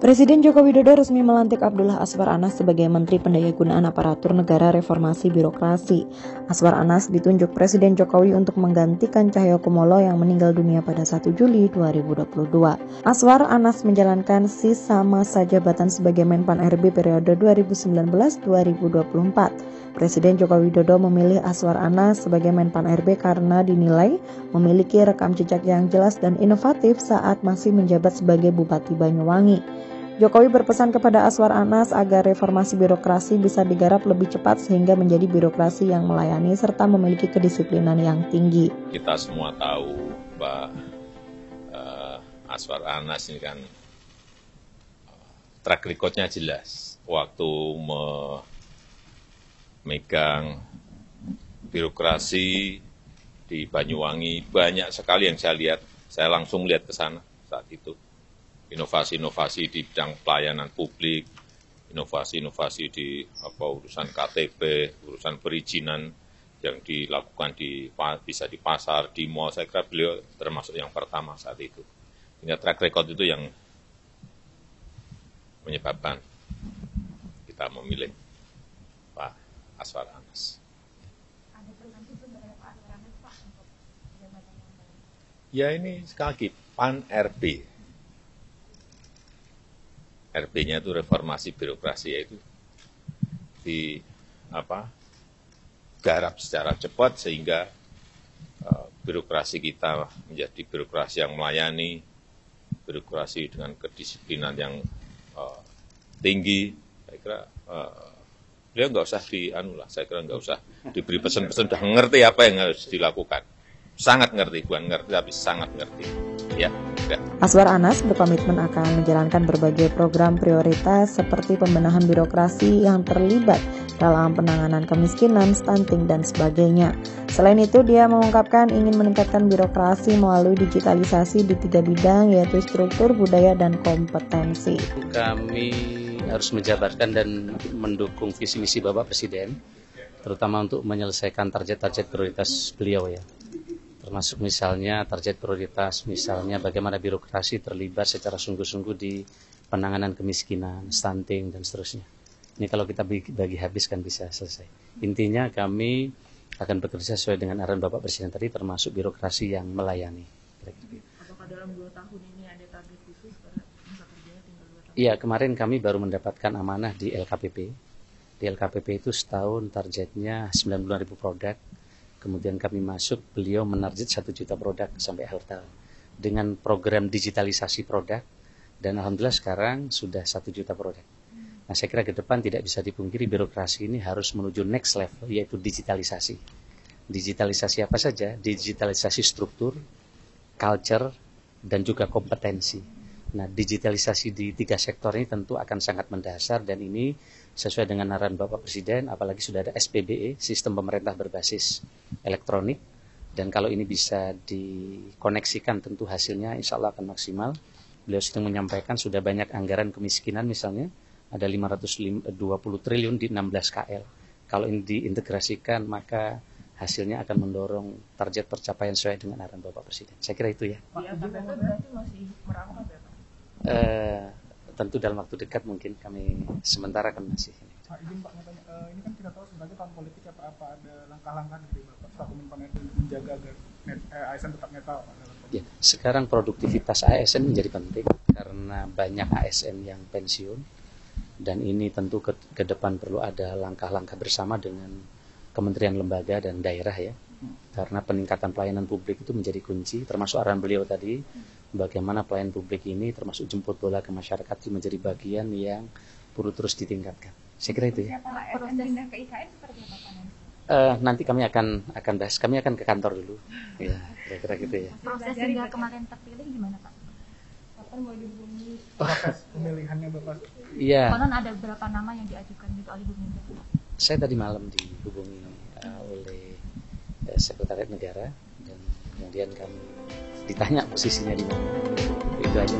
Presiden Joko Widodo resmi melantik Abdullah Azwar Anas sebagai Menteri Pendayagunaan Aparatur Negara Reformasi Birokrasi. Azwar Anas ditunjuk Presiden Jokowi untuk menggantikan Cahyokumolo yang meninggal dunia pada 1 Juli 2022. Azwar Anas menjalankan sisa masa jabatan sebagai Menpan RB periode 2019-2024. Presiden Joko Widodo memilih Azwar Anas sebagai Menpan RB karena dinilai memiliki rekam jejak yang jelas dan inovatif saat masih menjabat sebagai Bupati Banyuwangi. Jokowi berpesan kepada Azwar Anas agar reformasi birokrasi bisa digarap lebih cepat sehingga menjadi birokrasi yang melayani serta memiliki kedisiplinan yang tinggi. Kita semua tahu Pak Azwar Anas ini kan track record-nya jelas. Waktu memegang birokrasi di Banyuwangi banyak sekali yang saya lihat. Saya langsung lihat ke sana saat itu. Inovasi-inovasi di bidang pelayanan publik, inovasi-inovasi di urusan KTP, urusan perizinan yang dilakukan bisa di pasar, di mall. Saya kira beliau termasuk yang pertama saat itu. Sehingga track record itu yang menyebabkan kita memilih Pak Azwar Anas. Ya ini sekali lagi, PAN RB. RB-nya itu reformasi birokrasi, yaitu garap secara cepat sehingga birokrasi kita menjadi birokrasi yang melayani, birokrasi dengan kedisiplinan yang tinggi. Saya kira beliau nggak usah saya kira nggak usah diberi pesan-pesan, sudah ngerti apa yang harus dilakukan. Sangat ngerti, bukan ngerti tapi sangat ngerti. Ya. Azwar Anas berkomitmen akan menjalankan berbagai program prioritas seperti pembenahan birokrasi yang terlibat dalam penanganan kemiskinan, stunting, dan sebagainya. Selain itu, dia mengungkapkan ingin meningkatkan birokrasi melalui digitalisasi di 3 bidang, yaitu struktur, budaya, dan kompetensi. Kami harus menjabarkan dan mendukung visi misi Bapak Presiden, terutama untuk menyelesaikan target-target prioritas beliau ya. Termasuk misalnya target prioritas, misalnya bagaimana birokrasi terlibat secara sungguh-sungguh di penanganan kemiskinan, stunting, dan seterusnya. Ini kalau kita bagi habis kan bisa selesai. Intinya kami akan bekerja sesuai dengan arahan Bapak Presiden tadi, termasuk birokrasi yang melayani. Apakah dalam 2 tahun ini ada target khusus pada masa kerjanya tinggal 2 tahun? Iya, kemarin kami baru mendapatkan amanah di LKPP. Di LKPP itu setahun targetnya 90.000 produk. Kemudian kami masuk, beliau menarget 1 juta produk sampai akhir tahun. Dengan program digitalisasi produk, dan alhamdulillah sekarang sudah 1 juta produk. Nah saya kira ke depan tidak bisa dipungkiri birokrasi ini harus menuju next level, yaitu digitalisasi. Digitalisasi apa saja? Digitalisasi struktur, culture, dan juga kompetensi. Nah digitalisasi di 3 sektor ini tentu akan sangat mendasar, dan ini sesuai dengan arahan Bapak Presiden, apalagi sudah ada SPBE, sistem pemerintah berbasis elektronik, dan kalau ini bisa dikoneksikan tentu hasilnya insya Allah akan maksimal. Beliau sedang menyampaikan sudah banyak anggaran kemiskinan misalnya, ada 520 triliun di 16 KL. Kalau ini diintegrasikan maka hasilnya akan mendorong target percapaian sesuai dengan arahan Bapak Presiden. Saya kira itu ya. Pak, berarti masih merangkap ya Pak? Tentu dalam waktu dekat mungkin kami sementara kan masih. Pak, izin Pak, ini kan kita tahu sebagai tahun politik apa ada langkah-langkah dari Bapak selaku Menpan RB untuk menjaga agar ASN tetap netral Pak? Ya, sekarang produktivitas ASN menjadi penting karena banyak ASN yang pensiun, dan ini tentu ke depan perlu ada langkah-langkah bersama dengan kementerian, lembaga, dan daerah ya. Karena peningkatan pelayanan publik itu menjadi kunci, termasuk arahan beliau tadi, bagaimana pelayanan publik ini termasuk jemput bola ke masyarakat itu menjadi bagian yang perlu terus ditingkatkan. Saya kira itu ya. Proses ke IKN seperti apa? Nanti kami akan bahas, kami akan ke kantor dulu. Ya, kira-kira gitu ya. Proses hingga kemarin terpilih gimana Pak? Kapan mau dihubungi? Proses pemilihannya Bapak? Iya. Konon ada beberapa nama yang diajukan gitu oleh Bu Mega. Saya tadi malam dihubungi oleh Sekretariat Negara, dan kemudian kami ditanya posisinya di mana. Itu aja.